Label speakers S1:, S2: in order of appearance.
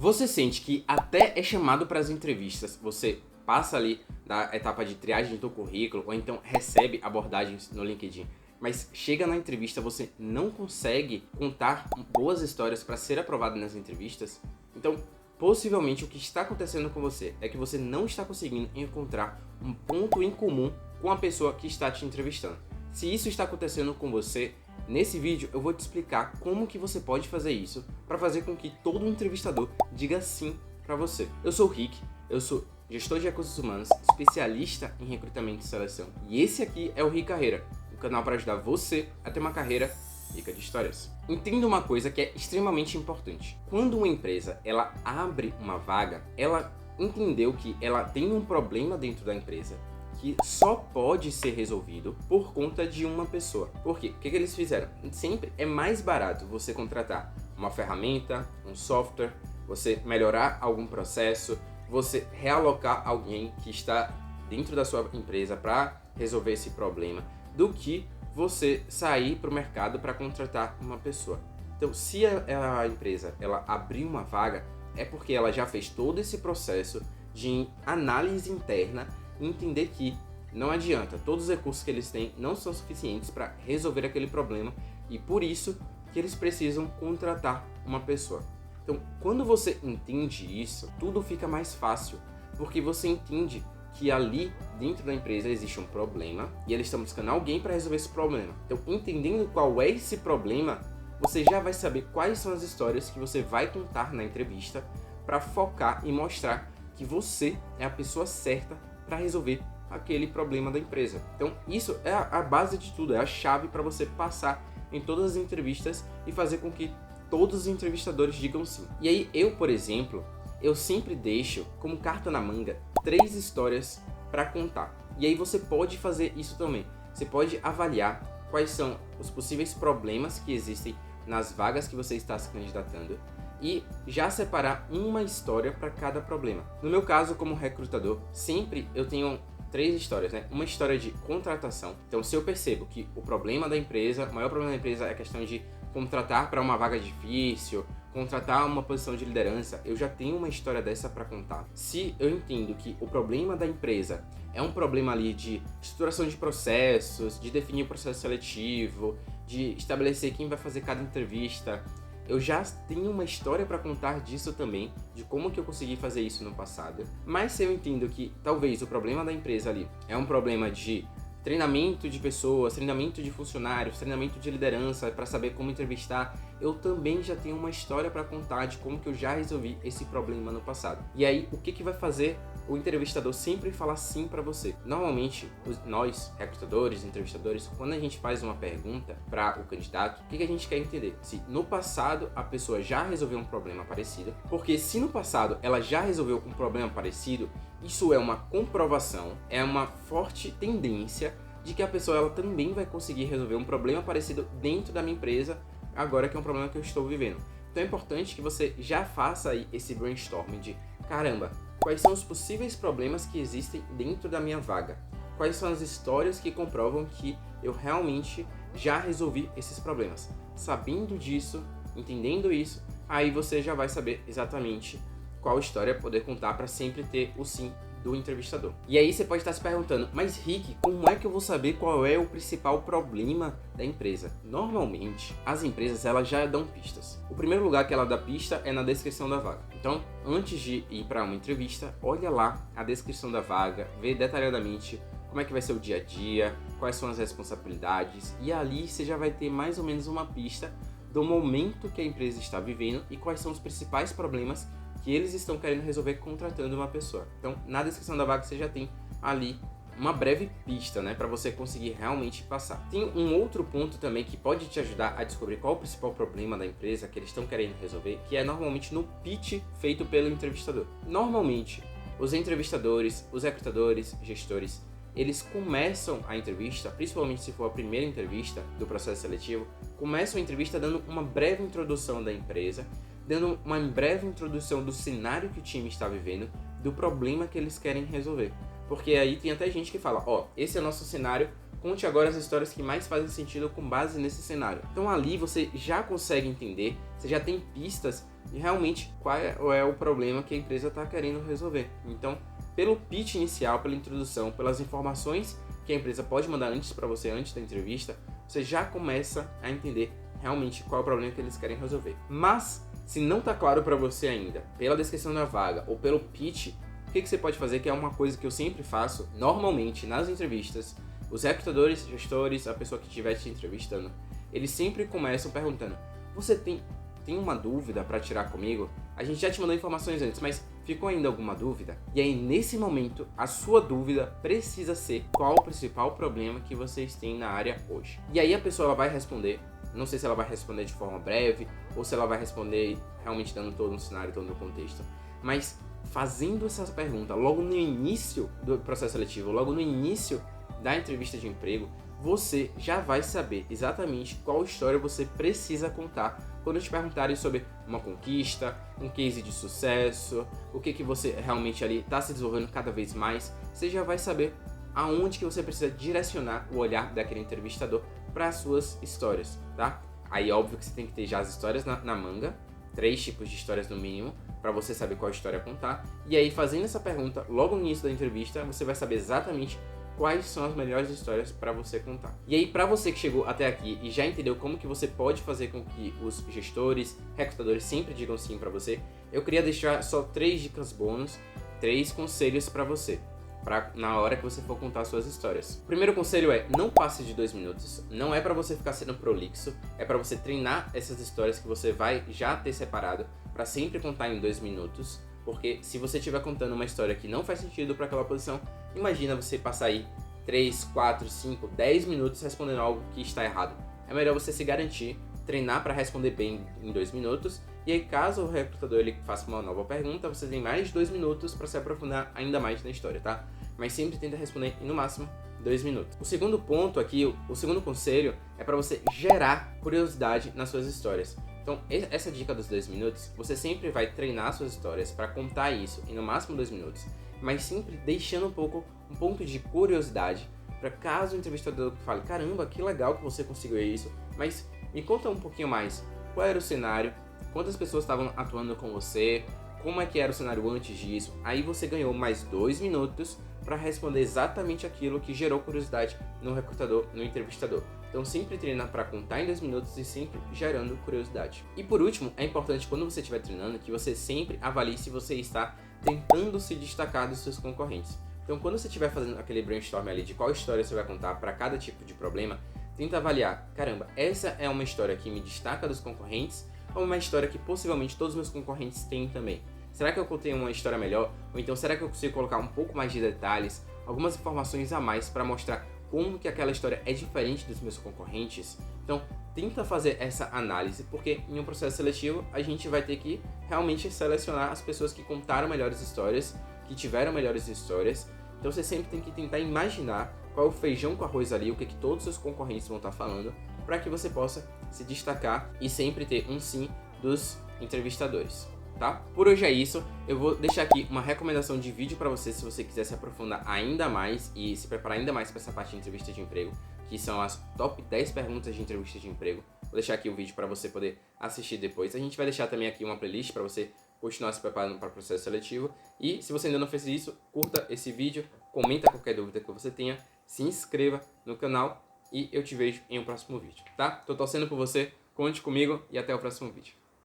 S1: Você sente que até é chamado para as entrevistas, você passa ali da etapa de triagem do currículo ou então recebe abordagens no LinkedIn, mas chega na entrevista você não consegue contar boas histórias para ser aprovado nas entrevistas? Então, possivelmente o que está acontecendo com você é que você não está conseguindo encontrar um ponto em comum com a pessoa que está te entrevistando. Se isso está acontecendo com você, nesse vídeo eu vou te explicar como que você pode fazer isso para fazer com que todo entrevistador diga sim para você. Eu sou o Rick, eu sou gestor de recursos humanos, especialista em recrutamento e seleção. E esse aqui é o Rick Carreira, um canal para ajudar você a ter uma carreira rica de histórias. Entenda uma coisa que é extremamente importante. Quando uma empresa ela abre uma vaga, ela entendeu que ela tem um problema dentro da empresa que só pode ser resolvido por conta de uma pessoa. Por quê? O que eles fizeram? Sempre é mais barato você contratar uma ferramenta, um software, você melhorar algum processo, você realocar alguém que está dentro da sua empresa para resolver esse problema, do que você sair para o mercado para contratar uma pessoa. Então, se a empresa ela abrir uma vaga, é porque ela já fez todo esse processo de análise interna e entender que não adianta, todos os recursos que eles têm não são suficientes para resolver aquele problema e por isso que eles precisam contratar uma pessoa. Então, quando você entende isso, tudo fica mais fácil, porque você entende que ali dentro da empresa existe um problema e eles estão buscando alguém para resolver esse problema. Então, entendendo qual é esse problema, você já vai saber quais são as histórias que você vai contar na entrevista para focar e mostrar que você é a pessoa certa para resolver aquele problema da empresa. Então, isso é a base de tudo, é a chave para você passar em todas as entrevistas e fazer com que todos os entrevistadores digam sim. E aí, eu, por exemplo, eu sempre deixo como carta na manga 3 histórias para contar. E aí você pode fazer isso também. Você pode avaliar quais são os possíveis problemas que existem nas vagas que você está se candidatando e já separar uma história para cada problema. No meu caso, como recrutador, sempre eu tenho 3 histórias, né? Uma história de contratação. Então, se eu percebo que o problema da empresa, o maior problema da empresa é a questão de contratar para uma vaga difícil, contratar uma posição de liderança, eu já tenho uma história dessa para contar. Se eu entendo que o problema da empresa é um problema ali de estruturação de processos, de definir o processo seletivo, de estabelecer quem vai fazer cada entrevista, eu já tenho uma história para contar disso também, de como que eu consegui fazer isso no passado. Mas se eu entendo que talvez o problema da empresa ali é um problema de treinamento de pessoas, treinamento de funcionários, treinamento de liderança para saber como entrevistar, eu também já tenho uma história para contar de como que eu já resolvi esse problema no passado. E aí, o que vai fazer o entrevistador sempre falar sim para você? Normalmente, nós, recrutadores, entrevistadores, quando a gente faz uma pergunta para o candidato, o que a gente quer entender? Se no passado a pessoa já resolveu um problema parecido, porque se no passado ela já resolveu um problema parecido, isso é uma comprovação, é uma forte tendência de que a pessoa ela também vai conseguir resolver um problema parecido dentro da minha empresa, agora que é um problema que eu estou vivendo. Então é importante que você já faça aí esse brainstorming de, caramba, quais são os possíveis problemas que existem dentro da minha vaga? Quais são as histórias que comprovam que eu realmente já resolvi esses problemas? Sabendo disso, entendendo isso, aí você já vai saber exatamente qual história poder contar para sempre ter o sim do entrevistador. E aí você pode estar se perguntando, mas Rick, como é que eu vou saber qual é o principal problema da empresa? Normalmente, as empresas elas já dão pistas. O primeiro lugar que ela dá pista é na descrição da vaga. Então, antes de ir para uma entrevista, olha lá a descrição da vaga, vê detalhadamente como é que vai ser o dia a dia, quais são as responsabilidades, e ali você já vai ter mais ou menos uma pista do momento que a empresa está vivendo e quais são os principais problemas que eles estão querendo resolver contratando uma pessoa. Então, na descrição da vaga você já tem ali uma breve pista, né, para você conseguir realmente passar. Tem um outro ponto também que pode te ajudar a descobrir qual é o principal problema da empresa que eles estão querendo resolver, que é normalmente no pitch feito pelo entrevistador. Normalmente, os entrevistadores, os recrutadores, gestores, eles começam a entrevista, principalmente se for a primeira entrevista do processo seletivo, começam a entrevista dando uma breve introdução da empresa, dando uma breve introdução do cenário que o time está vivendo, do problema que eles querem resolver. Porque aí tem até gente que fala, esse é o nosso cenário conte agora as histórias que mais fazem sentido com base nesse cenário. Então ali você já consegue entender, você já tem pistas de realmente qual é o problema que a empresa está querendo resolver. Então, pelo pitch inicial, pela introdução, pelas informações que a empresa pode mandar antes para você, antes da entrevista, você já começa a entender realmente qual é o problema que eles querem resolver. Mas, se não está claro para você ainda, pela descrição da vaga ou pelo pitch, o que você pode fazer, que é uma coisa que eu sempre faço, normalmente nas entrevistas, os recrutadores, gestores, a pessoa que estiver te entrevistando, eles sempre começam perguntando: você tem uma dúvida para tirar comigo? A gente já te mandou informações antes, mas ficou ainda alguma dúvida? E aí, nesse momento, a sua dúvida precisa ser qual o principal problema que vocês têm na área hoje. E aí a pessoa ela vai responder, não sei se ela vai responder de forma breve, ou se ela vai responder realmente dando todo um cenário, todo um contexto, mas fazendo essa pergunta logo no início do processo seletivo, logo no início da entrevista de emprego, você já vai saber exatamente qual história você precisa contar quando te perguntarem sobre uma conquista, um case de sucesso, o que você realmente ali está se desenvolvendo cada vez mais. Você já vai saber aonde que você precisa direcionar o olhar daquele entrevistador para as suas histórias, tá? Aí óbvio que você tem que ter já as histórias na manga, 3 tipos de histórias no mínimo, para você saber qual história contar. E aí, fazendo essa pergunta logo no início da entrevista, você vai saber exatamente quais são as melhores histórias para você contar. E aí, para você que chegou até aqui e já entendeu como que você pode fazer com que os gestores, recrutadores sempre digam sim para você, eu queria deixar só 3 dicas bônus, 3 conselhos para você, na hora que você for contar suas histórias. O primeiro conselho é: não passe de 2 minutos. Não é para você ficar sendo prolixo, é para você treinar essas histórias que você vai já ter separado para sempre contar em 2 minutos. Porque se você estiver contando uma história que não faz sentido para aquela posição, imagina você passar aí 3, 4, 5, 10 minutos respondendo algo que está errado. É melhor você se garantir, treinar para responder bem em 2 minutos, e aí caso o recrutador ele faça uma nova pergunta, você tem mais de 2 minutos para se aprofundar ainda mais na história, tá? Mas sempre tenta responder em no máximo 2 minutos. O segundo ponto aqui, o segundo conselho é para você gerar curiosidade nas suas histórias. Então, essa dica dos 2 minutos, você sempre vai treinar suas histórias para contar isso em no máximo 2 minutos, mas sempre deixando um ponto de curiosidade para caso o entrevistador fale: caramba, que legal que você conseguiu isso, mas me conta um pouquinho mais. Qual era o cenário? Quantas pessoas estavam atuando com você? Como é que era o cenário antes disso? Aí você ganhou mais 2 minutos para responder exatamente aquilo que gerou curiosidade no recrutador, no entrevistador. Então sempre treina para contar em 2 minutos e sempre gerando curiosidade. E por último, é importante quando você estiver treinando que você sempre avalie se você está tentando se destacar dos seus concorrentes. Então quando você estiver fazendo aquele brainstorm ali de qual história você vai contar para cada tipo de problema, tenta avaliar: caramba, essa é uma história que me destaca dos concorrentes ou uma história que possivelmente todos os meus concorrentes têm também? Será que eu contei uma história melhor? Ou então será que eu consigo colocar um pouco mais de detalhes, algumas informações a mais para mostrar como que aquela história é diferente dos meus concorrentes? Então tenta fazer essa análise, porque em um processo seletivo a gente vai ter que realmente selecionar as pessoas que contaram melhores histórias, que tiveram melhores histórias. Então você sempre tem que tentar imaginar qual é o feijão com arroz ali, o que todos os seus concorrentes vão estar falando, para que você possa se destacar e sempre ter um sim dos entrevistadores, tá? Por hoje é isso. Eu vou deixar aqui uma recomendação de vídeo para você se você quiser se aprofundar ainda mais e se preparar ainda mais para essa parte de entrevista de emprego, que são as top 10 perguntas de entrevista de emprego. Vou deixar aqui o vídeo para você poder assistir depois. A gente vai deixar também aqui uma playlist para você continuar se preparando para o processo seletivo. E se você ainda não fez isso, curta esse vídeo, comenta qualquer dúvida que você tenha, se inscreva no canal e eu te vejo em um próximo vídeo, tá? Tô torcendo por você, conte comigo e até o próximo vídeo.